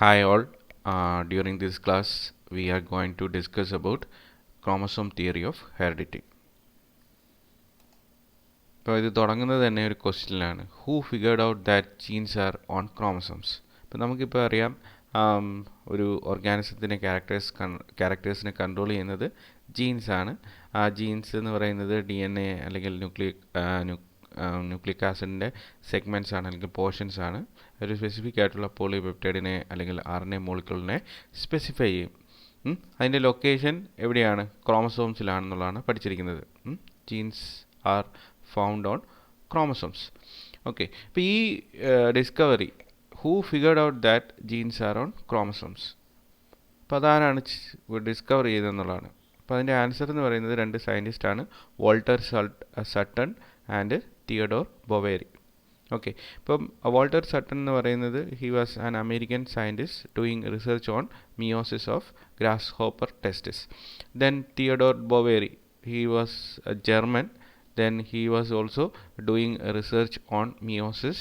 Hi all. During this class, we are going to discuss about chromosome theory of heredity. ഇപ്പോൾ ഇത് തുടങ്ങുന്നത് തന്നെ ഒരു ക്വസ്റ്റ്യനിലാണ്. Who figured out that genes are on chromosomes. ഇപ്പോൾ നമുക്കിപ്പോൾ അറിയാം ഒരു ഓർഗാനിസത്തിൻ്റെ ക്യാരക്ടേഴ്സിനെ കൺട്രോൾ ചെയ്യുന്നത് ജീൻസ് ആണ്. ആ ജീൻസ് എന്ന് പറയുന്നത് DNA അല്ലെങ്കിൽ ന്യൂക്ലിക് ആസിഡിൻ്റെ സെഗ്മെൻറ്റ്സ് ആണ് അല്ലെങ്കിൽ പോർഷൻസ് ആണ്. ഒരു സ്പെസിഫിക് ആയിട്ടുള്ള പോളിപെപ്റ്റൈഡിനെ അല്ലെങ്കിൽ RNA മോളിക്യൂളിനെ സ്പെസിഫൈ ചെയ്യും. അതിൻ്റെ ലൊക്കേഷൻ എവിടെയാണ്? ക്രോമസോംസിലാണെന്നുള്ളതാണ് പഠിച്ചിരിക്കുന്നത്. Genes are found on chromosomes. Okay, അപ്പോൾ ഈ discovery who figured out that genes are on chromosomes, അപ്പോൾ അതാരാണ് ഡിസ്കവർ ചെയ്തതെന്നുള്ളതാണ്. അപ്പോൾ അതിൻ്റെ ആൻസർ എന്ന് പറയുന്നത് രണ്ട് സയൻറ്റിസ്റ്റാണ്, Walter Sutton and Theodore Boveri. Okay, ഇപ്പം വോൾട്ടർ സട്ടൺ എന്ന് പറയുന്നത് he was an American scientist doing research on meiosis of grasshopper testis. Then Theodore Boveri, he was a German. Then he was also doing research on meiosis.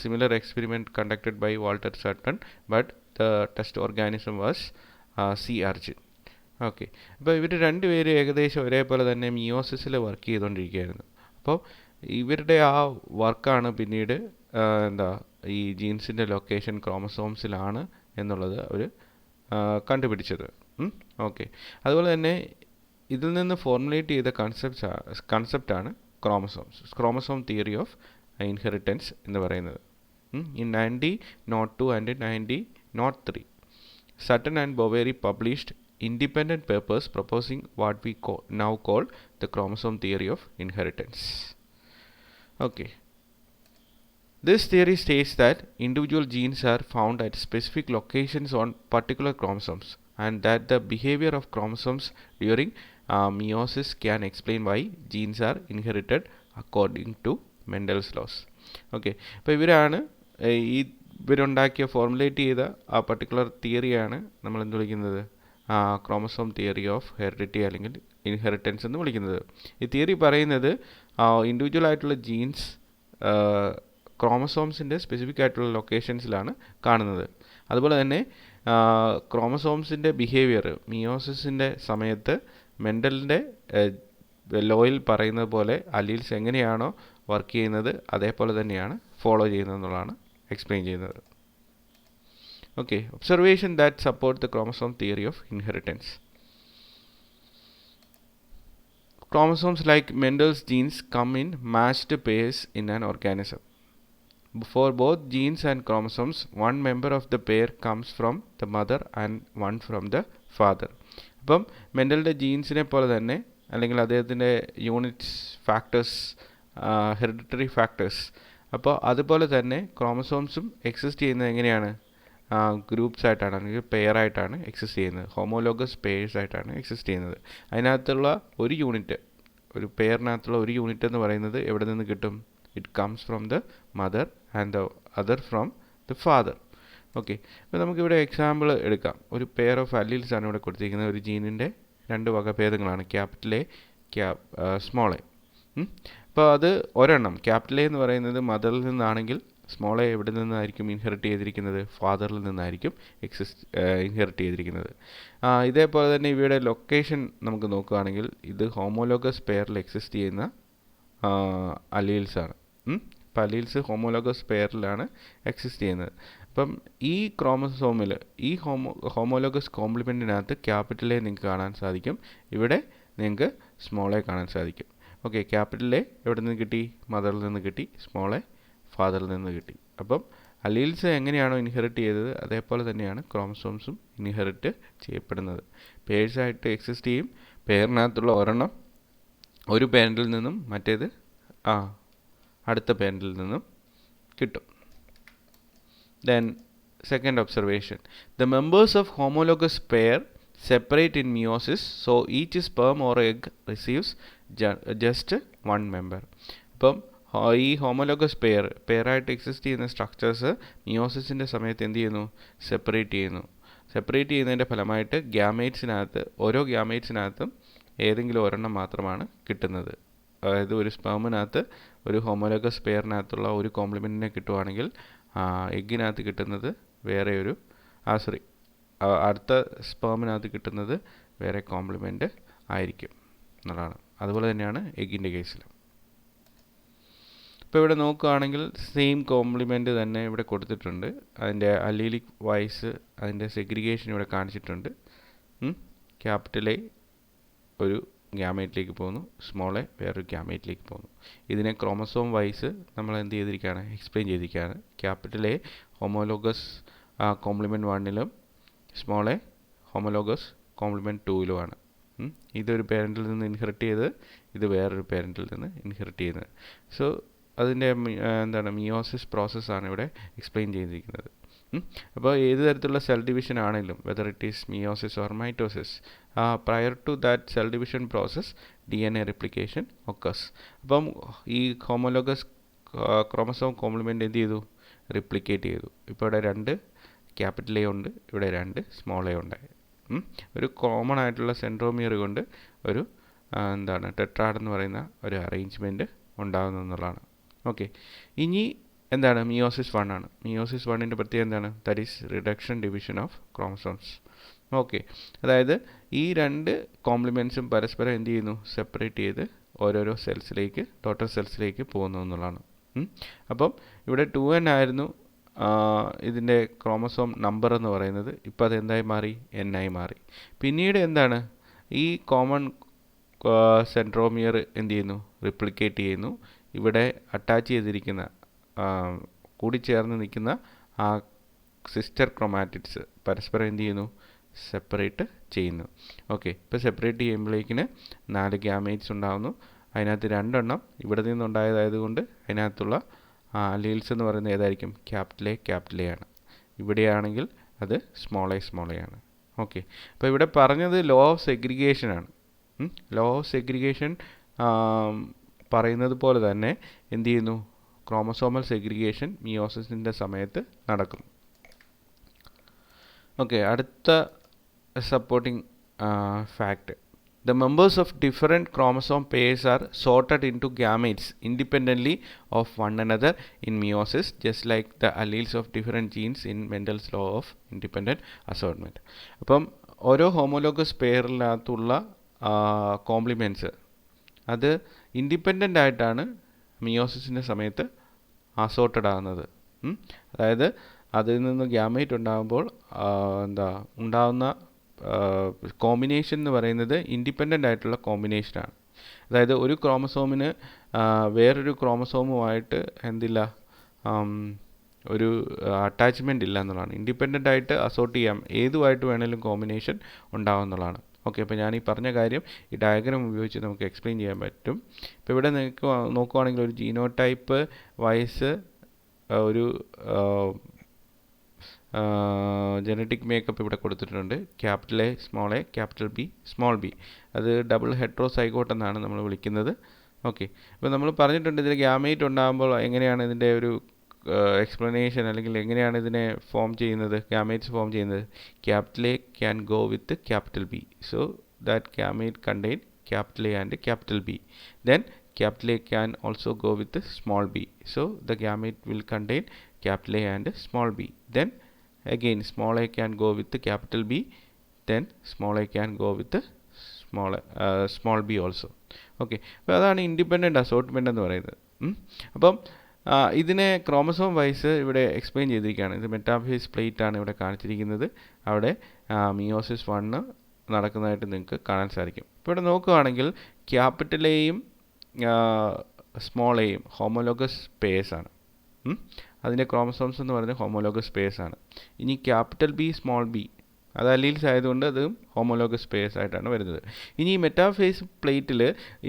Similar experiment conducted by Walter Sutton, but the test organism was sea urchin. Okay, അപ്പോൾ ഇവർ രണ്ടുപേരും ഏകദേശം ഒരേപോലെ തന്നെ മിയോസിസിൽ work ചെയ്തുകൊണ്ടിരിക്കുകയായിരുന്നു. അപ്പോൾ ഇവരുടെ ആ വർക്കാണ് പിന്നീട് ഈ ജീൻസിൻ്റെ ലൊക്കേഷൻ ക്രോമസോംസിലാണ് എന്നുള്ളത് അവർ കണ്ടുപിടിച്ചത്. ഓക്കെ, അതുപോലെ തന്നെ ഇതിൽ നിന്ന് ഫോർമുലേറ്റ് ചെയ്ത കൺസെപ്റ്റാണ് ക്രോമസോം തിയറി ഓഫ് ഇൻഹെറിറ്റൻസ് എന്ന് പറയുന്നത്. In 1902 and 1903 Sutton and Boveri published independent papers proposing what we now call the chromosome theory of inheritance. Okay, this theory states that individual genes are found at specific locations on particular chromosomes, and that the behavior of chromosomes during meiosis can explain why genes are inherited according to Mendel's laws. Okay, അപ്പോൾ ഇവരുണ്ടാക്കിയ formulate ചെയ്ത ആ particular തിയറിയാണ് നമ്മൾ എന്ത് വിളിക്കുന്നത്? Chromosome theory of heredity അല്ലെങ്കിൽ inheritance എന്ന് വിളിക്കുന്നത്. ഈ തിയറി പറയുന്നത് ഇൻഡിവിജ്വൽ ആയിട്ടുള്ള ജീൻസ് ക്രോമസോംസിൻ്റെ സ്പെസിഫിക് ആയിട്ടുള്ള ലൊക്കേഷൻസിലാണ് കാണുന്നത്. അതുപോലെ തന്നെ ക്രോമസോംസിൻ്റെ ബിഹേവിയർ മിയോസിസിൻ്റെ സമയത്ത് മെൻഡലിൻ്റെ ലോയിൽ പറയുന്നത് പോലെ അലീൽസ് എങ്ങനെയാണോ വർക്ക് ചെയ്യുന്നത് അതേപോലെ തന്നെയാണ് ഫോളോ ചെയ്യുന്നത് എന്നുള്ളതാണ് എക്സ്പ്ലെയിൻ ചെയ്യുന്നത്. Okay, observation that support the chromosome theory of inheritance. Chromosomes like Mendel's genes come in matched pairs in an organism. For both genes and chromosomes, one member of the pair comes from the mother and one from the father. അപ്പം മെൻഡലിൻ്റെ ജീൻസിനെ പോലെ തന്നെ അല്ലെങ്കിൽ അദ്ദേഹത്തിൻ്റെ units factors hereditary factors, അപ്പോൾ അതുപോലെ തന്നെ ക്രോമസോംസും exist ചെയ്യുന്നത് എങ്ങനെയാണ്? ഗ്രൂപ്പ്സ് ആയിട്ടാണ് അല്ലെങ്കിൽ പെയറായിട്ടാണ് എക്സിസ്റ്റ് ചെയ്യുന്നത്. ഹോമോലോഗസ് പെയർസ് ആയിട്ടാണ് എക്സിസ്റ്റ് ചെയ്യുന്നത്. അതിനകത്തുള്ള ഒരു യൂണിറ്റ്, ഒരു പെയറിനകത്തുള്ള ഒരു യൂണിറ്റ് എന്ന് പറയുന്നത് എവിടെ നിന്ന് കിട്ടും? It comes from the mother and the other from the father. Okay, അപ്പോൾ നമുക്കിവിടെ എക്സാമ്പിൾ എടുക്കാം. ഒരു പെയർ ഓഫ് അല്ലീൽസ് ആണ് ഇവിടെ കൊടുത്തിരിക്കുന്നത്. ഒരു ജീനിൻ്റെ രണ്ട് വകഭേദങ്ങളാണ്, ക്യാപിറ്റൽ എ, സ്മോൾ എ. അപ്പോൾ അത് ഒരെണ്ണം ക്യാപിറ്റൽ എ എന്ന് പറയുന്നത് മദറിൽ നിന്നാണെങ്കിൽ സ്മോൾ എ എവിടെ നിന്നായിരിക്കും ഇൻഹെറിറ്റ് ചെയ്തിരിക്കുന്നത്? ഫാദറിൽ നിന്നായിരിക്കും ഇൻഹെറിറ്റ് ചെയ്തിരിക്കുന്നത്. ഇതേപോലെ തന്നെ ഇവയുടെ ലൊക്കേഷൻ നമുക്ക് നോക്കുകയാണെങ്കിൽ ഇത് ഹോമോലോഗസ് പെയറിൽ എക്സിസ്റ്റ് ചെയ്യുന്ന അലീൽസാണ്. അപ്പോൾ അലീൽസ് ഹോമോലോഗസ് പെയറിലാണ് എക്സിസ്റ്റ് ചെയ്യുന്നത്. അപ്പം ഈ ക്രോമസോമിൽ ഈ ഹോമോലോഗസ് കോംപ്ലിമെൻറ്റിനകത്ത് ക്യാപിറ്റൽ എ നിങ്ങൾക്ക് കാണാൻ സാധിക്കും, ഇവിടെ നിങ്ങൾക്ക് സ്മോൾ എ കാണാൻ സാധിക്കും. ഓക്കെ, ക്യാപിറ്റൽ എ എവിടെ നിന്ന് കിട്ടി? മദറിൽ നിന്ന് കിട്ടി. സ്മോൾ എ ഫാദറിൽ നിന്ന് കിട്ടി. അപ്പം അലീൽസ് എങ്ങനെയാണോ ഇൻഹെറിറ്റ് ചെയ്തത് അതേപോലെ തന്നെയാണ് ക്രോമസോംസും ഇൻഹെറിറ്റ് ചെയ്യപ്പെടുന്നത്. പേഴ്സായിട്ട് എക്സിസ്റ്റ് ചെയ്യും. പെയറിനകത്തുള്ള ഒരെണ്ണം ഒരു പേരൻറ്റിൽ നിന്നും മറ്റേത് അടുത്ത പേരൻറ്റിൽ നിന്നും കിട്ടും. Then second observation, the members of homologous pair separate in meiosis, so each sperm or egg receives just one member. അപ്പം ഈ ഹോമോലോഗസ് പെയറായിട്ട് എക്സിസ്റ്റ് ചെയ്യുന്ന സ്ട്രക്ചേഴ്സ് മിയോസിസിൻ്റെ സമയത്ത് എന്ത് ചെയ്യുന്നു? സെപ്പറേറ്റ് ചെയ്യുന്നു. സെപ്പറേറ്റ് ചെയ്യുന്നതിൻ്റെ ഫലമായിട്ട് ഓരോ ഗ്യാമേറ്റ്സിനകത്തും ഏതെങ്കിലും ഒരെണ്ണം മാത്രമാണ് കിട്ടുന്നത്. അതായത് ഒരു സ്പേമിനകത്ത് ഒരു ഹോമോലോഗസ് പെയറിനകത്തുള്ള ഒരു കോംപ്ലിമെൻറ്റിനെ കിട്ടുവാണെങ്കിൽ എഗ്ഗിനകത്ത് കിട്ടുന്നത് വേറെ ഒരു സോറി അടുത്ത സ്പേമിനകത്ത് കിട്ടുന്നത് വേറെ കോംപ്ലിമെൻ്റ് ആയിരിക്കും എന്നുള്ളതാണ്. അതുപോലെ തന്നെയാണ് എഗ്ഗിൻ്റെ കേസിൽ. ഇപ്പോൾ ഇവിടെ നോക്കുകയാണെങ്കിൽ സെയിം കോംപ്ലിമെൻ്റ് തന്നെ ഇവിടെ കൊടുത്തിട്ടുണ്ട്. അതിൻ്റെ അല്ലീലിക് വൈസ് അതിൻ്റെ സെഗ്രിഗേഷൻ ഇവിടെ കാണിച്ചിട്ടുണ്ട്. ക്യാപിറ്റൽ എ ഒരു ഗ്യാമേറ്റിലേക്ക് പോകുന്നു, സ്മോൾ എ വേറൊരു ഗ്യാമേറ്റിലേക്ക് പോകുന്നു. ഇതിനെ ക്രോമസോം വൈസ് നമ്മൾ എന്ത് ചെയ്തിരിക്കുകയാണ്, എക്സ്പ്ലെയിൻ ചെയ്തിരിക്കുകയാണ്. ക്യാപിറ്റൽ എ ഹോമോലോഗസ് കോംപ്ലിമെൻറ്റ് 1-ലും സ്മോൾ എ ഹോമോലോഗസ് കോംപ്ലിമെൻറ്റ് 2-ലുമാണ്. ഇതൊരു പേരൻറ്റിൽ നിന്ന് ഇൻഹെറിറ്റ് ചെയ്ത് ഇത് വേറൊരു പേരൻറ്റിൽ നിന്ന് ഇൻഹെറിറ്റ് ചെയ്യുന്നത്. സോ അതിൻ്റെ എന്താണ് മിയോസിസ് പ്രോസസ്സാണ് ഇവിടെ എക്സ്പ്ലെയിൻ ചെയ്തിരിക്കുന്നത്. അപ്പോൾ ഏത് തരത്തിലുള്ള സെൽ ഡിവിഷൻ ആണെങ്കിലും whether it is meiosis or mitosis, prior to that cell division process DNA replication occurs. അപ്പം ഈ ഹോമോലോഗസ് ക്രോമസോം കോംപ്ലിമെൻ്റ് എന്ത് ചെയ്തു, റിപ്ലിക്കേറ്റ് ചെയ്തു. ഇപ്പോൾ ഇവിടെ 2 ക്യാപിറ്റൽ എ ഉണ്ട്, ഇവിടെ 2 സ്മോൾ എ ഉണ്ടായി. ഒരു കോമൺ ആയിട്ടുള്ള സെൻട്രോമിയർ കൊണ്ട് ഒരു എന്താണ് ടെട്രാഡ് എന്ന് പറയുന്ന ഒരു അറേഞ്ച്മെൻറ്റ് ഉണ്ടാകുന്നു എന്നുള്ളതാണ്. ഓക്കെ, ഇനി എന്താണ് മിയോസിസ് 1 ആണ്. മിയോസിസ് 1ൻ്റെ പ്രത്യേകത എന്താണ്, that is reduction division of chromosomes. Okay, അതായത് ഈ 2 കോംപ്ലിമെൻറ്റ്സും പരസ്പരം എന്ത് ചെയ്യുന്നു, സെപ്പറേറ്റ് ചെയ്ത് ഓരോരോ സെൽസിലേക്ക് ഡോട്ടർ സെൽസിലേക്ക് പോകുന്നു എന്നുള്ളതാണ്. അപ്പം ഇവിടെ 2n ആയിരുന്നു ഇതിൻ്റെ ക്രോമസോം നമ്പർ എന്ന് പറയുന്നത്. ഇപ്പോൾ അത് എന്തായി മാറി, n ആയി മാറി. പിന്നീട് എന്താണ് ഈ കോമൺ സെൻട്രോമിയർ എന്ത് ചെയ്യുന്നു, റിപ്ലിക്കേറ്റ് ചെയ്യുന്നു. ഇവിടെ അറ്റാച്ച് ചെയ്തിരിക്കുന്ന കൂടിച്ചേർന്ന് നിൽക്കുന്ന ആ സിസ്റ്റർ ക്രോമാറ്റിഡ്സ് പരസ്പരം എന്ത് ചെയ്യുന്നു, സെപ്പറേറ്റ് ചെയ്യുന്നു. ഓക്കെ, ഇപ്പോൾ സെപ്പറേറ്റ് ചെയ്യുമ്പോഴേക്കിന് 4 ഗ്യാമേറ്റ്സ് ഉണ്ടാകുന്നു. അതിനകത്ത് 2 ഇവിടെ നിന്നുണ്ടായതായതുകൊണ്ട് അതിനകത്തുള്ള അലീൽസ് എന്ന് പറയുന്നത് ഏതായിരിക്കും, ക്യാപിറ്റൽ എ ആണ്. ഇവിടെയാണെങ്കിൽ അത് സ്മോൾ എ ആണ്. ഓക്കെ, അപ്പോൾ ഇവിടെ പറഞ്ഞത് ലോ ഓഫ് സെഗ്രിഗേഷൻ ആണ്. ലോ ഓഫ് സെഗ്രിഗേഷൻ പറയുന്നത് പോലെ തന്നെ എന്ത് ചെയ്യുന്നു, ക്രോമസോമൽ സെഗ്രിഗേഷൻ മിയോസിസിൻ്റെ സമയത്ത് നടക്കും. ഓക്കെ, അടുത്ത supporting fact, the members of different chromosome pairs are sorted into gametes independently of one another in meiosis, just like the alleles of different genes in Mendel's law of independent assortment. അപ്പം ഓരോ homologous പെയറിനകത്തുള്ള compliments അത് independent ആയിട്ടാണ് മിയോസിസിൻ്റെ സമയത്ത് assorted ആകുന്നത്. അതായത് അതിൽ നിന്ന് gamete ഉണ്ടാകുമ്പോൾ ഉണ്ടാകുന്ന കോമ്പിനേഷൻ എന്ന് പറയുന്നത് ഇൻഡിപെൻഡൻ്റ് ആയിട്ടുള്ള കോമ്പിനേഷനാണ്. അതായത് ഒരു ക്രോമസോമിന് വേറൊരു ക്രോമസോമുമായിട്ട് എന്തില്ല, ഒരു അറ്റാച്ച്മെൻ്റ് ഇല്ല എന്നുള്ളതാണ്. ഇൻഡിപെൻഡൻ്റ് ആയിട്ട് അസോർട്ട് ചെയ്യാം, ഏതുമായിട്ട് വേണമെങ്കിലും കോമ്പിനേഷൻ ഉണ്ടാകും എന്നുള്ളതാണ്. ഓക്കെ, അപ്പോൾ ഞാൻ ഈ പറഞ്ഞ കാര്യം ഈ ഡയഗ്രാം ഉപയോഗിച്ച് നമുക്ക് എക്സ്പ്ലെയിൻ ചെയ്യാൻ പറ്റും. ഇപ്പോൾ ഇവിടെ നോക്കുവാണെങ്കിൽ ഒരു ജീനോടൈപ്പ് വൈസ് ഒരു ജനറ്റിക് മേക്കപ്പ് ഇവിടെ കൊടുത്തിട്ടുണ്ട്. Capital A small A, capital B small B. അത് ഡബിൾ ഹെട്രോസൈഗോട്ട് എന്നാണ് നമ്മൾ വിളിക്കുന്നത്. ഓക്കെ, ഇപ്പോൾ നമ്മൾ പറഞ്ഞിട്ടുണ്ട് ഇതിൽ ഗ്യാമേറ്റ് ഉണ്ടാകുമ്പോൾ എങ്ങനെയാണ് ഇതിൻ്റെ ഒരു എക്സ്പ്ലനേഷൻ, അല്ലെങ്കിൽ എങ്ങനെയാണ് ഇതിനെ ഫോം ചെയ്യുന്നത്, ഗ്യാമേറ്റ്സ് ഫോം ചെയ്യുന്നത്. Capital A can go with capital B, so that gamete contain capital A and capital B. Then capital A can also go with the small b, so the gamete will contain capital A and small b. Then again small a can go with the capital B, then small a can go with the small b also. Okay, അപ്പോൾ അതാണ് independent അസോർട്ട്മെൻ്റ് എന്ന് പറയുന്നത്. അപ്പം ഇതിനെ chromosome vice ഇവിടെ explain ചെയ്തിരിക്കുകയാണ്. ഇത് metaphase plate ആണ് ഇവിടെ കാണിച്ചിരിക്കുന്നത്. അവിടെ മിയോസിസ് 1 നടക്കുന്നതായിട്ട് നിങ്ങൾക്ക് കാണാൻ സാധിക്കും. ഇപ്പോൾ ഇവിടെ നോക്കുകയാണെങ്കിൽ ക്യാപിറ്റൽ എയും സ്മോൾ എയും ഹോമോലോഗസ് പേഴ്സ് ആണ്. അതിൻ്റെ ക്രോമസോംസ് എന്ന് പറയുന്നത് ഹോമോലോഗസ് പേഴ്സ് ആണ്. ഇനി ക്യാപിറ്റൽ ബി സ്മോൾ ബി അത് അലീൽസ് ആയതുകൊണ്ട് അത് ഹോമോലോഗസ് പേഴ്സ് ആയിട്ടാണ് വരുന്നത്. ഇനി മെറ്റാഫേസ് പ്ലേറ്റിൽ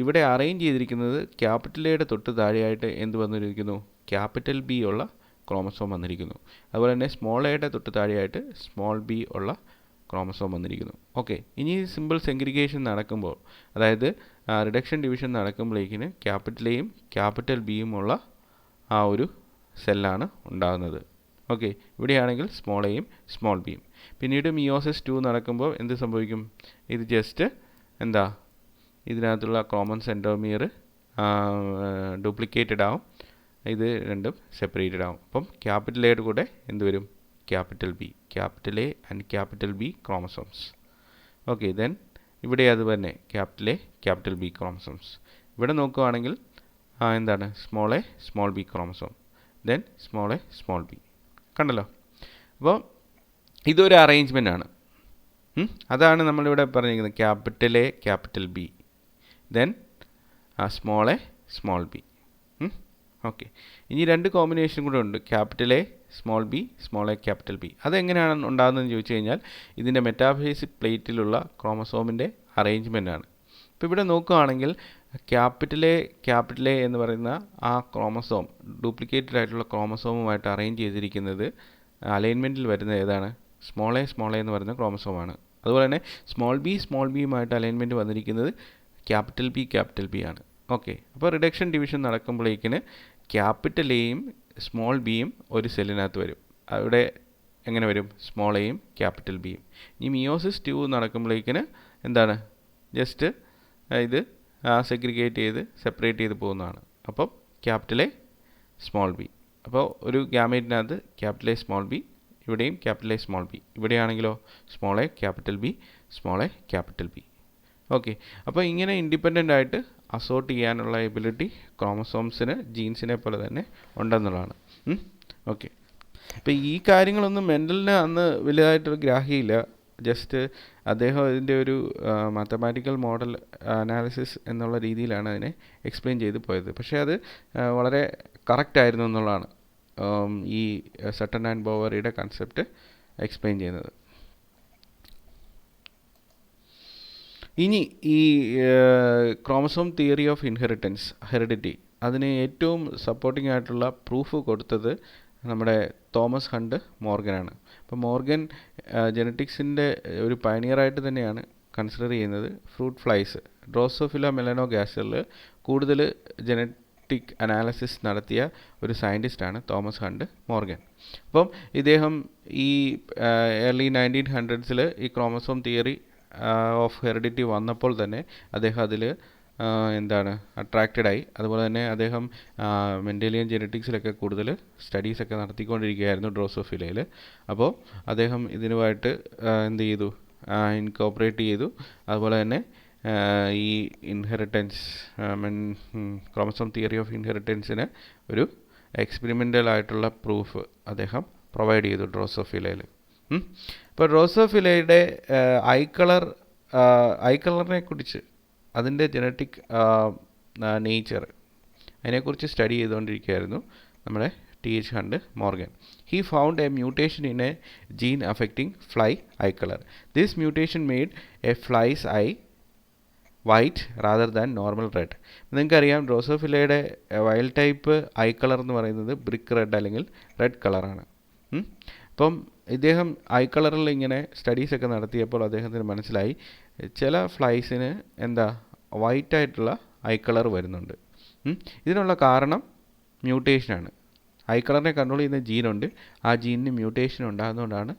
ഇവിടെ അറേഞ്ച് ചെയ്തിരിക്കുന്നത് ക്യാപിറ്റൽ എയുടെ തൊട്ട് താഴെയായിട്ട് എന്ത് വന്നിരിക്കുന്നു, ക്യാപിറ്റൽ ബി ഉള്ള ക്രോമസോം വന്നിരിക്കുന്നു. അതുപോലെ തന്നെ സ്മോൾ എയുടെ തൊട്ട് താഴെയായിട്ട് സ്മോൾ ബി ഉള്ള ക്രോമസോം വന്നിരിക്കുന്നു. ഓക്കെ, ഇനി സിമ്പിൾ സെഗ്രിഗേഷൻ നടക്കുമ്പോൾ, അതായത് റിഡക്ഷൻ ഡിവിഷൻ നടക്കുമ്പോഴേക്കിന് ക്യാപിറ്റൽ എയും ക്യാപിറ്റൽ ബിയും ഉള്ള ആ ഒരു സെല്ലാണ് ഉണ്ടാകുന്നത്. ഓക്കെ, ഇവിടെയാണെങ്കിൽ സ്മോൾ എയും സ്മോൾ ബിയും. പിന്നീട് മിയോസിസ് 2 നടക്കുമ്പോൾ എന്ത് സംഭവിക്കും, ഇത് ജസ്റ്റ് ഇതിനകത്തുള്ള കോമൺ സെൻട്രോമിയർ ഡ്യൂപ്ലിക്കേറ്റഡ് ആവും, ഇത് രണ്ടും സെപ്പറേറ്റഡ് ആവും. അപ്പം ക്യാപിറ്റൽ എയുടെ കൂടെ എന്ത് വരും, capital B, capital A and capital B chromosomes. Okay, then ഇവിടെ അത് തന്നെ capital A capital B chromosomes. ഇവിടെ നോക്കുകയാണെങ്കിൽ എന്താണ് small A small B chromosome, then small A small B. കണ്ടല്ലോ. അപ്പോൾ ഇതൊരു അറേഞ്ച്മെൻ്റ് ആണ്. അതാണ് നമ്മളിവിടെ പറഞ്ഞിരിക്കുന്നത്, capital A capital B, then small A small B. Okay, ഇനി രണ്ട് കോമ്പിനേഷൻ കൂടെ ഉണ്ട്, capital A small B small A capital B. അതെങ്ങനെയാണ് ഉണ്ടാകുന്നതെന്ന് ചോദിച്ചു കഴിഞ്ഞാൽ ഇതിൻ്റെ മെറ്റാഫേസിക് പ്ലേറ്റിലുള്ള ക്രോമസോമിൻ്റെ അറേഞ്ച്മെൻ്റ് ആണ്. ഇപ്പോൾ ഇവിടെ നോക്കുകയാണെങ്കിൽ ക്യാപിറ്റൽ എ എന്ന് പറയുന്ന ആ ക്രോമസോം ഡ്യൂപ്ലിക്കേറ്റഡ് ആയിട്ടുള്ള ക്രോമസോമുമായിട്ട് അറേഞ്ച് ചെയ്തിരിക്കുന്നത് അലൈൻമെൻറ്റിൽ വരുന്ന ഏതാണ്, സ്മോൾ എ എന്ന് പറയുന്ന ക്രോമസോമാണ്. അതുപോലെ തന്നെ സ്മോൾ ബിയുമായിട്ട് അലൈൻമെൻറ്റ് വന്നിരിക്കുന്നത് ക്യാപിറ്റൽ ബി ആണ്. ഓക്കെ, അപ്പോൾ റിഡക്ഷൻ ഡിവിഷൻ നടക്കുമ്പോഴേക്കിന് ക്യാപിറ്റൽ എയും സ്മോൾ ബിയും ഒരു സെല്ലിനകത്ത് വരും. അവിടെ എങ്ങനെ വരും, സ്മോൾ എയും ക്യാപിറ്റൽ ബിയും. ഇനി മിയോസിസ് 2 നടക്കുമ്പോഴേക്കിന് എന്താണ്, ജസ്റ്റ് ഇത് സെപ്പറേറ്റ് ചെയ്ത് പോകുന്നതാണ്. അപ്പം ക്യാപിറ്റൽ എ സ്മോൾ ബി. അപ്പോൾ ഒരു ഗ്യാമേറ്റിനകത്ത് ക്യാപിറ്റൽ എ സ്മോൾ ബി, ഇവിടെയും ക്യാപിറ്റൽ എ സ്മോൾ ബി, ഇവിടെയാണെങ്കിലോ small A capital B small A capital B. Okay, അപ്പോൾ ഇങ്ങനെ ഇൻഡിപെൻഡൻ്റ് ആയിട്ട് അസോർട്ട് ചെയ്യാനുള്ള എബിലിറ്റി ക്രോമസോംസിന് ജീൻസിനെ പോലെ തന്നെ ഉണ്ടെന്നുള്ളതാണ്. ഓക്കെ, അപ്പോൾ ഈ കാര്യങ്ങളൊന്നും മെൻഡലിന് അന്ന് വലുതായിട്ടൊരു ഗ്രാഹ്യമില്ല. ജസ്റ്റ് അദ്ദേഹം ഇതിൻ്റെ ഒരു മാത്തമാറ്റിക്കൽ മോഡൽ അനാലിസിസ് എന്നുള്ള രീതിയിലാണ് അതിനെ എക്സ്പ്ലെയിൻ ചെയ്ത് പോയത്. പക്ഷേ അത് വളരെ കറക്റ്റ് ആയിരുന്നു എന്നുള്ളതാണ് ഈ സട്ടൺ ആൻഡ് ബോവറിയുടെ കൺസെപ്റ്റ് എക്സ്പ്ലെയിൻ ചെയ്യുന്നത്. ഇനി ഈ chromosome theory of inheritance, heredity, അതിന് ഏറ്റവും സപ്പോർട്ടിംഗ് ആയിട്ടുള്ള പ്രൂഫ് കൊടുത്തത് നമ്മുടെ തോമസ് ഹണ്ട് മോർഗനാണ്. അപ്പോൾ മോർഗൻ ജെനറ്റിക്സിൻ്റെ ഒരു പയനിയറായിട്ട് തന്നെയാണ് കൺസിഡർ ചെയ്യുന്നത്. ഫ്രൂട്ട് ഫ്ലൈസ്, ഡ്രോസോഫില മെലനോഗാസ്റ്ററിൽ കൂടുതൽ ജനറ്റിക് അനാലിസിസ് നടത്തിയ ഒരു സയൻറ്റിസ്റ്റാണ് തോമസ് ഹണ്ട് മോർഗൻ. അപ്പം ഇദ്ദേഹം ഈ ഏർലി 1900s ഈ ക്രോമസോം തിയറി ഓഫ് ഹെറിഡിറ്റി വന്നപ്പോൾ തന്നെ അദ്ദേഹം അതിൽ അട്രാക്റ്റഡായി. അതുപോലെ തന്നെ അദ്ദേഹം മെൻഡലിയൻ ജെനറ്റിക്സിലൊക്കെ കൂടുതൽ സ്റ്റഡീസൊക്കെ നടത്തിക്കൊണ്ടിരിക്കുകയായിരുന്നു ഡ്രോസോഫിലയിൽ. അപ്പോൾ അദ്ദേഹം ഇതിനുമായിട്ട് ഇൻകോപ്പറേറ്റ് ചെയ്തു. അതുപോലെ തന്നെ ഈ ഇൻഹെറിറ്റൻസ് ക്രോമസോം തിയറി ഓഫ് ഇൻഹെറിറ്റൻസിന് ഒരു എക്സ്പെരിമെൻ്റൽ ആയിട്ടുള്ള പ്രൂഫ് അദ്ദേഹം പ്രൊവൈഡ് ചെയ്തു ഡ്രോസോഫിലയിൽ. ഇപ്പോൾ ഡ്രോസോഫിലയുടെ ഐ കളറിനെ കുറിച്ച്, അതിൻ്റെ ജനറ്റിക് നേച്ചർ, അതിനെക്കുറിച്ച് സ്റ്റഡി ചെയ്തുകൊണ്ടിരിക്കുകയായിരുന്നു നമ്മുടെ TH hunt Morgan. He found a mutation in a gene affecting fly eye color. This mutation made a fly's eye white rather than normal red. നിങ്ങൾക്കറിയാം ഡ്രോസോഫിലയുടെ wild type I colour എന്ന് പറയുന്നത് brick red അല്ലെങ്കിൽ red കളറാണ്. അപ്പം ഇദ്ദേഹം I കളറിൽ ഇങ്ങനെ സ്റ്റഡീസൊക്കെ നടത്തിയപ്പോൾ അദ്ദേഹത്തിന് മനസ്സിലായി ചില ഫ്ലൈസിന് വൈറ്റ് ആയിട്ടുള്ള ഐ കളർ വരുന്നുണ്ട്. ഇതിനുള്ള കാരണം മ്യൂട്ടേഷനാണ്. ഐ കളറിനെ കൺട്രോൾ ചെയ്യുന്ന ജീനുണ്ട്, ആ ജീനിന് മ്യൂട്ടേഷൻ ഉണ്ടാകുന്നതുകൊണ്ടാണ്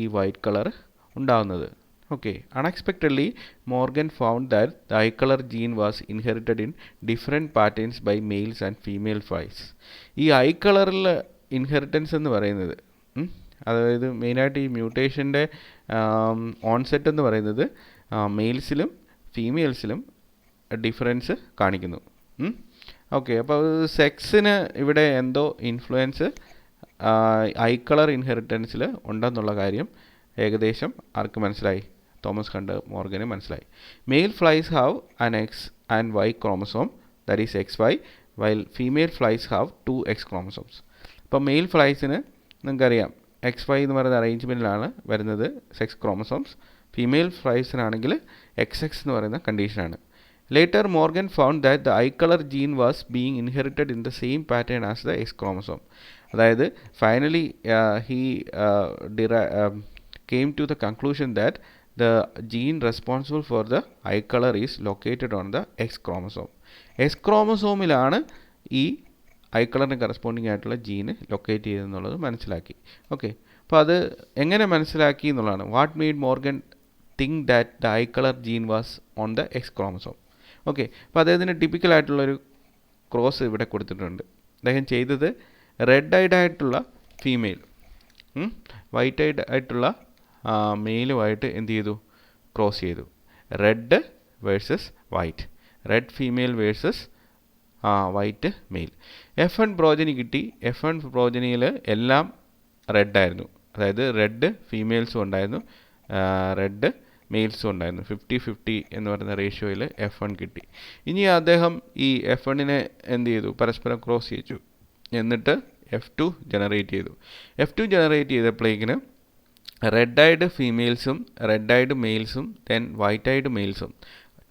ഈ വൈറ്റ് കളർ ഉണ്ടാകുന്നത്. Okay, unexpectedly Morgan found that the eye colour gene was inherited in different patterns by males and female flies. ഈ ഐ കളറിൽ ഇൻഹെറിറ്റൻസ് എന്ന് പറയുന്നത്, അതായത് മെയിനായിട്ട് ഈ മ്യൂട്ടേഷൻ്റെ ഓൺസെറ്റ് എന്ന് പറയുന്നത് മെയിൽസിലും ഫീമെയിൽസിലും ഡിഫറൻസ് കാണിക്കുന്നു. ഓക്കെ, അപ്പോൾ സെക്സിന് ഇവിടെ എന്തോ ഇൻഫ്ലുവൻസ് ഐ കളർ ഇൻഹെറിറ്റൻസിൽ ഉണ്ടെന്നുള്ള കാര്യം ഏകദേശം ആർക്ക് മനസ്സിലായി? തോമസ് ഹണ്ട് മോർഗന് മനസ്സിലായി. Male flies have an X and Y chromosome, that is XY, while female flies have 2 X chromosomes. അപ്പോൾ മെയിൽ ഫ്ലൈസിന് നിങ്ങൾക്കറിയാം XY എന്ന് പറയുന്ന അറേഞ്ച്മെൻറ്റിലാണ് വരുന്നത് സെക്സ് ക്രോമസോംസ്. ഫീമെയിൽ ഫ്ലൈസിനാണെങ്കിൽ XX എന്ന് പറയുന്ന കണ്ടീഷനാണ്. Later, Morgan found that the eye color gene was being inherited in the same pattern as the X chromosome. അതായത് finally he came to the conclusion that the gene responsible for the eye color is located on the X chromosome. X chromosomeലാണ് ഈ I കളറിന് corresponding ആയിട്ടുള്ള ജീന് locate ചെയ്തെന്നുള്ളത് മനസ്സിലാക്കി. Okay, അപ്പോൾ അത് എങ്ങനെ മനസ്സിലാക്കി എന്നുള്ളതാണ്. What made Morgan think that the eye colour gene was on the X chromosome. Okay, അപ്പോൾ അദ്ദേഹത്തിന് ടിപ്പിക്കലായിട്ടുള്ളൊരു ക്രോസ് ഇവിടെ കൊടുത്തിട്ടുണ്ട്. അദ്ദേഹം ചെയ്തത് റെഡ് ഐഡ് ആയിട്ടുള്ള ഫീമെയിൽ, വൈറ്റ് ആയിട്ടുള്ള മെയിലുമായിട്ട് എന്ത് ചെയ്തു, ക്രോസ് ചെയ്തു. Red versus white, red female versus white male. F1 progeny കിട്ടി. F1 പ്രോജനിയിൽ എല്ലാം റെഡായിരുന്നു, അതായത് റെഡ് ഫീമെയിൽസും ഉണ്ടായിരുന്നു, റെഡ് മെയിൽസും ഉണ്ടായിരുന്നു. 50-50 എന്ന് പറയുന്ന റേഷ്യോയിൽ F1 കിട്ടി. ഇനി അദ്ദേഹം ഈ F1നെ എന്ത് ചെയ്തു, പരസ്പരം ക്രോസ് ചെയ്യിച്ചു, എന്നിട്ട് F2 ജനറേറ്റ് ചെയ്തു. F2 ജനറേറ്റ് ചെയ്തപ്പോഴേക്കിന് റെഡ്-ഐഡ് ഫീമെയിൽസും റെഡ്-ഐഡ് മെയിൽസും ദെൻ വൈറ്റ്-ഐഡ് മെയിൽസും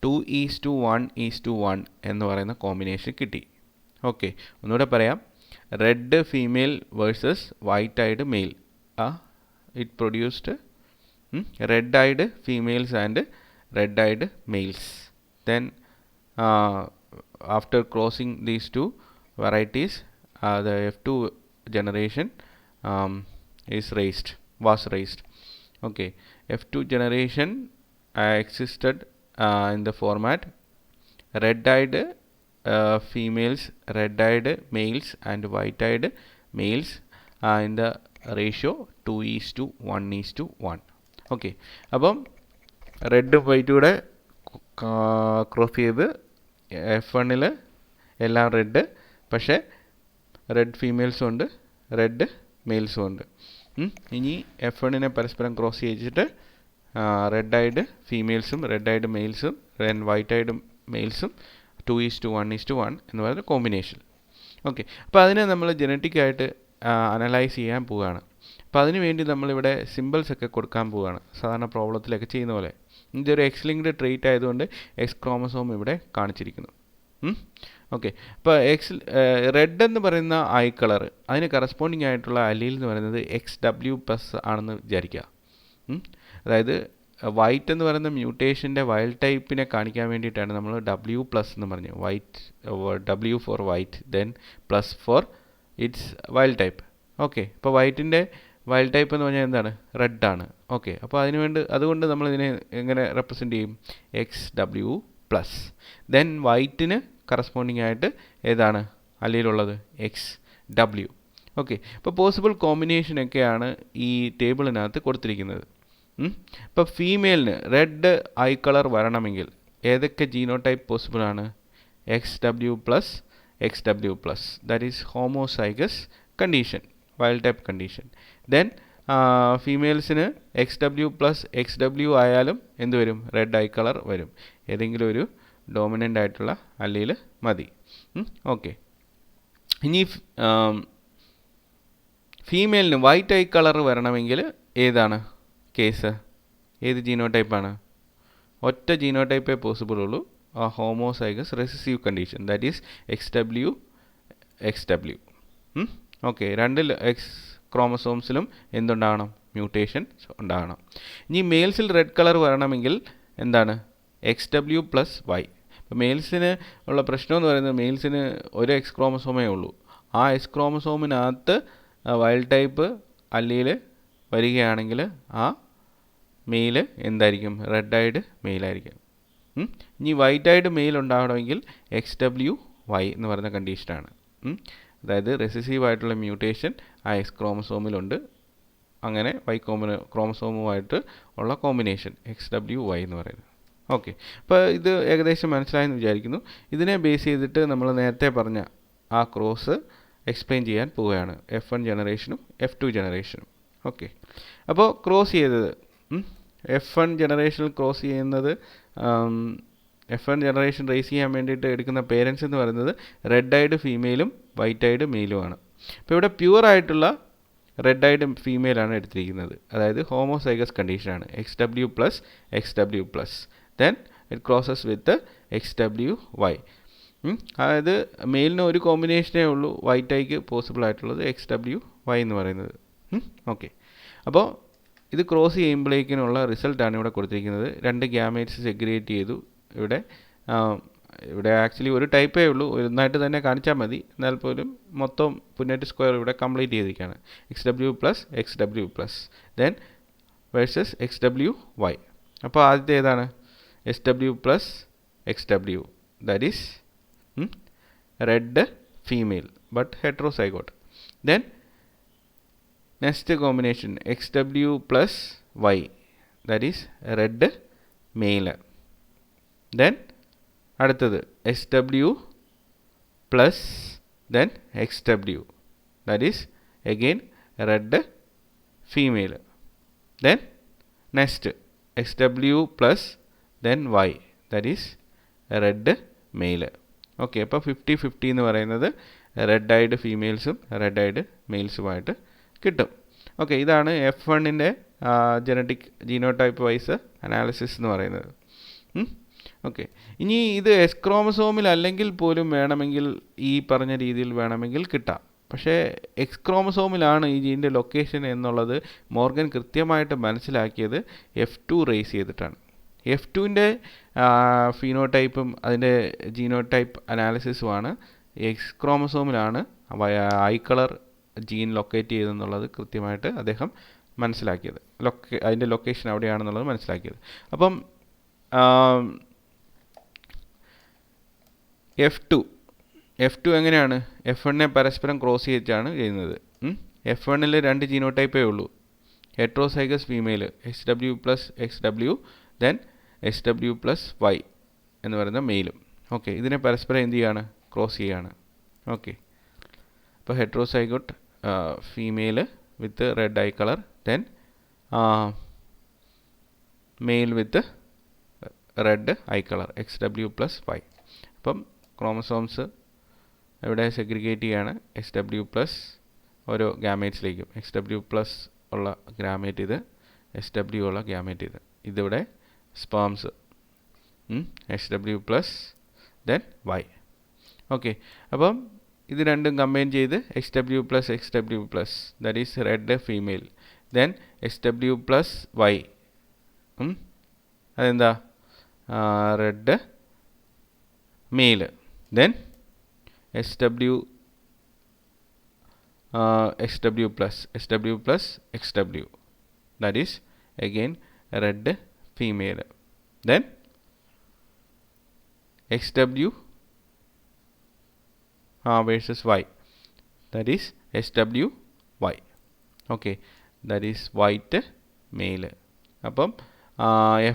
2:1:1 എന്ന് പറയുന്ന കോമ്പിനേഷൻ കിട്ടി. ഓക്കെ, ഒന്നുകൂടെ പറയാം. Red female versus white eyed male. It produced red-eyed females and red-eyed males. Then after crossing these two varieties, the F2 generation was raised. Okay, F2 generation existed in the format red-eyed females, red-eyed males and white-eyed males in the ratio 2:1:1. Okay, അപ്പം റെഡും വൈറ്റും കൂടെ cross ചെയ്ത് F1ൽ എല്ലാം red, പക്ഷേ red ഫീമെയിൽസും ഉണ്ട്, red മെയിൽസും ഉണ്ട്. ഇനി F1നെ പരസ്പരം ക്രോസ് ചെയ്യിച്ചിട്ട് red-eyed ഫീമെയിൽസും red-eyed മെയിൽസും വൈറ്റ്-eyed മെയിൽസും 2:1:1 എന്ന് പറയുന്ന കോമ്പിനേഷൻ. ഓക്കെ, അപ്പോൾ അതിനെ നമ്മൾ ജനറ്റിക്കായിട്ട് അനലൈസ് ചെയ്യാൻ പോവുകയാണ്. അപ്പോൾ അതിന് വേണ്ടി നമ്മളിവിടെ സിമ്പിൾസ് ഒക്കെ കൊടുക്കാൻ പോവുകയാണ്, സാധാരണ പ്രോബ്ലത്തിലൊക്കെ ചെയ്യുന്ന പോലെ. ഇതൊരു എക്സ് ലിങ്ക്ഡ് ട്രേറ്റ് ആയതുകൊണ്ട് എക്സ് ക്രോമസോം ഇവിടെ കാണിച്ചിരിക്കുന്നു. ഓക്കെ, അപ്പോൾ റെഡ് എന്ന് പറയുന്ന ഐ കളർ, അതിന് കറസ്പോണ്ടിങ് ആയിട്ടുള്ള അലീൽ എന്ന് പറയുന്നത് XW+ ആണെന്ന് വിചാരിക്കുക. അതായത് വൈറ്റ് എന്ന് പറയുന്ന മ്യൂട്ടേഷൻ്റെ വൈൽഡ് ടൈപ്പിനെ കാണിക്കാൻ വേണ്ടിയിട്ടാണ് നമ്മൾ W+ എന്ന് പറഞ്ഞു. White, W for white, then plus for it's wild type. Okay, അപ്പോൾ വൈറ്റിൻ്റെ വൈൽഡ് ടൈപ്പ് എന്ന് പറഞ്ഞാൽ എന്താണ്, റെഡാണ്. ഓക്കെ, അപ്പോൾ അതുകൊണ്ട് നമ്മളിതിനെ എങ്ങനെ റെപ്രസെൻ്റ് ചെയ്യും, XW+. ദെൻ വൈറ്റിന് കറസ്പോണ്ടിങ് ആയിട്ട് ഏതാണ് അല്ലേലുള്ളത്, XW. ഓക്കെ, അപ്പോൾ പോസിബിൾ കോമ്പിനേഷനൊക്കെയാണ് ഈ ടേബിളിനകത്ത് കൊടുത്തിരിക്കുന്നത്. ഇപ്പോൾ ഫീമെയിലിന് റെഡ് ഐ കളർ വരണമെങ്കിൽ ഏതൊക്കെ ജീനോടൈപ്പ് പോസിബിൾ ആണ്, XW+, that is homozygous condition, wild type condition. Then ഫീമെയിൽസിന് XW+XW ആയാലും എന്ത് വരും, റെഡ് ഐ കളർ വരും. ഏതെങ്കിലും ഒരു ഡോമിനൻ്റ് ആയിട്ടുള്ള അല്ലീൽ മതി. ഓക്കെ, ഇനി ഫീമെയിലിന് വൈറ്റ് ഐ കളർ വരണമെങ്കിൽ ഏതാണ് കേസ്, ഏത് ജീനോടൈപ്പാണ്, ഒറ്റ ജീനോടൈപ്പേ പോസിബിൾ ഉള്ളൂ, homozygous recessive condition, that is XW. Okay, രണ്ട് എക്സ് ക്രോമസോംസിലും എന്തുണ്ടാകണം, മ്യൂട്ടേഷൻസ് ഉണ്ടാകണം. ഇനി മെയിൽസിൽ റെഡ് കളർ വരണമെങ്കിൽ എന്താണ്, XW+Y. ഇപ്പോൾ മെയിൽസിന് ഉള്ള പ്രശ്നം എന്ന് പറയുന്നത് മെയിൽസിന് ഒരു എക്സ് ക്രോമസോമേ ഉള്ളൂ. ആ എക്സ് ക്രോമസോമിനകത്ത് വൈൽഡ് ടൈപ്പ് അല്ലീൽ വരികയാണെങ്കിൽ ആ മെയിൽ എന്തായിരിക്കും, റെഡ്-ഐഡ് മെയിലായിരിക്കും. ഇനി വൈറ്റ്-ഐഡ് മെയിൽ ഉണ്ടാവണമെങ്കിൽ XWY എന്ന് പറയുന്ന കണ്ടീഷനാണ്. അതായത് റെസസീവ് ആയിട്ടുള്ള മ്യൂട്ടേഷൻ ആ എക്സ് ക്രോമസോമിലുണ്ട്, അങ്ങനെ വൈ ക്രോമസോമുമായിട്ട് ഉള്ള കോമ്പിനേഷൻ XWY എന്ന് പറയുന്നത്. ഓക്കെ, അപ്പോൾ ഇത് ഏകദേശം മനസ്സിലായെന്ന് വിചാരിക്കുന്നു. ഇതിനെ ബേസ് ചെയ്തിട്ട് നമ്മൾ നേരത്തെ പറഞ്ഞ ആ ക്രോസ് എക്സ്പ്ലെയിൻ ചെയ്യാൻ പോവുകയാണ്, F1 ജനറേഷനും F2 ജനറേഷനും. ഓക്കെ, അപ്പോൾ ക്രോസ് ചെയ്തത് F1 ജനറേഷനിൽ ക്രോസ് ചെയ്യുന്നത്, F1 ജനറേഷൻ റേസ് ചെയ്യാൻ വേണ്ടിയിട്ട് എടുക്കുന്ന പേരൻസ് എന്ന് പറയുന്നത് റെഡ്-ഐഡ് ഫീമെയിലും വൈറ്റ്-ഐഡ് മെയിലുമാണ്. അപ്പോൾ ഇവിടെ പ്യുവർ ആയിട്ടുള്ള റെഡ്-ഐഡ് ഫീമെയിലാണ് എടുത്തിരിക്കുന്നത്, അതായത് ഹോമോസൈഗസ് കണ്ടീഷനാണ്, XW+XW+. Then it crosses with XWY. അതായത് മെയിലിന് ഒരു കോമ്പിനേഷനേ ഉള്ളൂ വൈറ്റ് ഐക്ക് പോസിബിൾ ആയിട്ടുള്ളത്, XWY എന്ന് പറയുന്നത്. ഓക്കെ, അപ്പോൾ ഇത് ക്രോസ് ചെയ്യുമ്പോഴേക്കിനുള്ള റിസൾട്ടാണ് ഇവിടെ കൊടുത്തിരിക്കുന്നത്. രണ്ട് ഗ്യാമേറ്റ്സ് സെഗ്രിഗേറ്റ് ചെയ്തു. ഇവിടെ ആക്ച്വലി ഒരു ടൈപ്പേ ഉള്ളൂ, ഒന്നായിട്ട് തന്നെ കാണിച്ചാൽ മതി, എന്നാൽ പോലും മൊത്തം പുന്നറ്റ് സ്ക്വയർ ഇവിടെ കംപ്ലീറ്റ് ചെയ്തിരിക്കുകയാണ്. XW+XW+, then versus XWY. അപ്പോൾ ആദ്യത്തെ ഏതാണ്, SW+XW, that is red female but heterozygote. Then next combination XW plus Y, that is red male. Then അടുത്തത് SW plus then XW, that is again red female. Then next XW plus then Y, that is red male. Okay, അപ്പോൾ 50-50 എന്ന് പറയുന്നത് red ഐഡ് ഫീമെയിൽസും red ഐഡ് മെയിൽസുമായിട്ട് കിട്ടും. Okay, ഇതാണ് F1-ൻ്റെ genetic genotype vice analysis എന്ന് പറയുന്നത്. Okay, ഇനി ഇത് എസ് ക്രോമസോമിൽ അല്ലെങ്കിൽ പോലും വേണമെങ്കിൽ ഈ പറഞ്ഞ രീതിയിൽ വേണമെങ്കിൽ കിട്ടാം. പക്ഷേ എക്സ് ക്രോമസോമിലാണ് ഈ ജീൻ്റെ ലൊക്കേഷൻ എന്നുള്ളത് മോർഗൻ കൃത്യമായിട്ട് മനസ്സിലാക്കിയത് F2 റേസ് ചെയ്തിട്ടാണ്. F2-ൻ്റെ ഫീനോടൈപ്പും അതിൻ്റെ ജീനോടൈപ്പ് അനാലിസിസുമാണ് എക്സ് ക്രോമസോമിലാണ് ഐ കളർ ജീൻ ലൊക്കേറ്റ് ചെയ്തെന്നുള്ളത് കൃത്യമായിട്ട് അദ്ദേഹം മനസ്സിലാക്കിയത്. അതിൻ്റെ ലൊക്കേഷൻ അവിടെയാണെന്നുള്ളത് മനസ്സിലാക്കിയത്. അപ്പം F2 എങ്ങനെയാണ്? F1-നെ പരസ്പരം ക്രോസ് ചെയ്തിട്ടാണ് ചെയ്യുന്നത്. F1-ൽ 2 ജീനോടൈപ്പേ ഉള്ളൂ, heterozygous female SW plus XW, then SW plus Y എന്ന് പറയുന്ന മെയിലും. ഓക്കെ, ഇതിനെ പരസ്പരം എന്ത് ചെയ്യാണ്? ക്രോസ് ചെയ്യാണ്. ഓക്കെ, അപ്പോൾ heterozygote female with red eye colour, then male with red eye colour XW plus Y. അപ്പം ക്രോമസോംസ് ഇവിടെ സെഗ്രിഗേറ്റ് ചെയ്യാണ്. SW പ്ലസ് ഓരോ ഗ്യാമേറ്റ്സിലേക്കും, XW പ്ലസ് ഉള്ള ഗ്യാമേറ്റ് ഇത്, SW ഉള്ള ഗ്യാമേറ്റ് ഇത്, ഇതിവിടെ sperms SW plus then Y. Okay, അപ്പം ഇത് രണ്ടും കമ്പൈൻ ചെയ്ത് XW plus that is red female, then SW plus Y, അതെന്താ? Red male, then XW plus XW, that is again red female, then XW versus Y, that is SW Y. Okay, that is white male. അപ്പം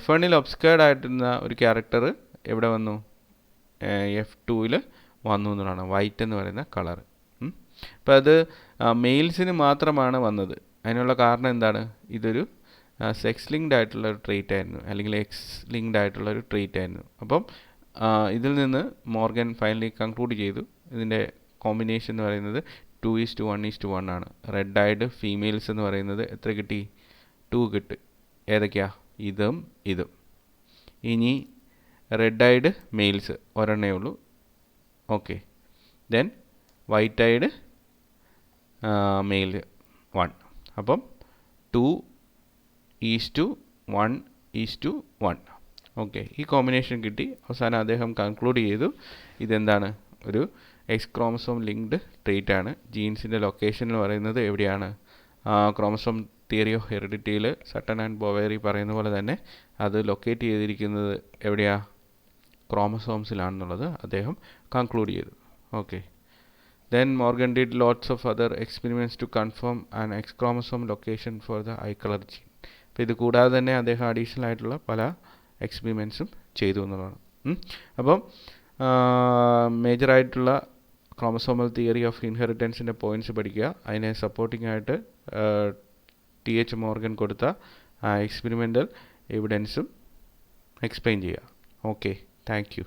F1-ൽ ഒബ്സ്കേർഡ് ആയിട്ടുന്ന ഒരു character എവിടെ വന്നു? F2-ൽ വന്നു എന്നുള്ളതാണ്, white എന്ന് പറയുന്ന കളർ. അപ്പോൾ അത് മെയിൽസിന് മാത്രമാണ് വന്നത്. അതിനുള്ള കാരണം എന്താണ്? ഇതൊരു സെക്സ് ലിങ്ക്ഡ് ആയിട്ടുള്ള ഒരു ട്രീറ്റ് ആയിരുന്നു, അല്ലെങ്കിൽ എക്സ് ലിങ്ക്ഡ് ആയിട്ടുള്ള ഒരു ട്രീറ്റ് ആയിരുന്നു. അപ്പം ഇതിൽ നിന്ന് മോർഗൻ ഫൈനലി കൺക്ലൂഡ് ചെയ്തു ഇതിൻ്റെ കോമ്പിനേഷൻ എന്ന് പറയുന്നത് 2:1:1 ആണ്. റെഡ് ഐഡ് ഫീമെയിൽസ് എന്ന് പറയുന്നത് എത്ര കിട്ടി? 2 കിട്ടി. ഏതൊക്കെയാ? ഇതും ഇതും. ഇനി റെഡ് ഐഡ് മെയിൽസ് ഒരെണ്ണേ ഉള്ളൂ. Okay, then white eyed male 1. അപ്പം 2:1:1. ഓക്കെ, ഈ കോമ്പിനേഷൻ കിട്ടി. അവസാനം അദ്ദേഹം കൺക്ലൂഡ് ചെയ്തു ഇതെന്താണ്? ഒരു എക്സ് ക്രോമസോം ലിങ്ക്ഡ് ട്രീറ്റ് ആണ്. ജീൻസിൻ്റെ ലൊക്കേഷൻ എന്ന് പറയുന്നത് എവിടെയാണ്? ക്രോമസോം തിയറി ഓഫ് ഹെറിഡിറ്റിയിൽ സട്ടൺ ആൻഡ് ബൊവേറി പറയുന്ന പോലെ തന്നെ അത് ലൊക്കേറ്റ് ചെയ്തിരിക്കുന്നത് എവിടെയാ? ക്രോമസോംസിലാണെന്നുള്ളത് അദ്ദേഹം കൺക്ലൂഡ് ചെയ്തു. Okay, then Morgan did lots of other experiments to confirm an X chromosome location for the eye color gene. അപ്പോൾ ഇത് കൂടാതെ തന്നെ അദ്ദേഹം അഡീഷണൽ ആയിട്ടുള്ള പല എക്സ്പെരിമെൻറ്റ്സും ചെയ്തു എന്നുള്ളതാണ്. അപ്പം മേജറായിട്ടുള്ള ക്രോമസോമൽ തിയറി ഓഫ് ഇൻഹെറിറ്റൻസിൻ്റെ പോയിൻറ്റ്സ് പഠിക്കുക. അതിനെ സപ്പോർട്ടിംഗ് ആയിട്ട് TH മോർഗൻ കൊടുത്ത എക്സ്പെരിമെൻ്റൽ എവിഡൻസും എക്സ്പ്ലെയിൻ ചെയ്യുക. Okay, thank you.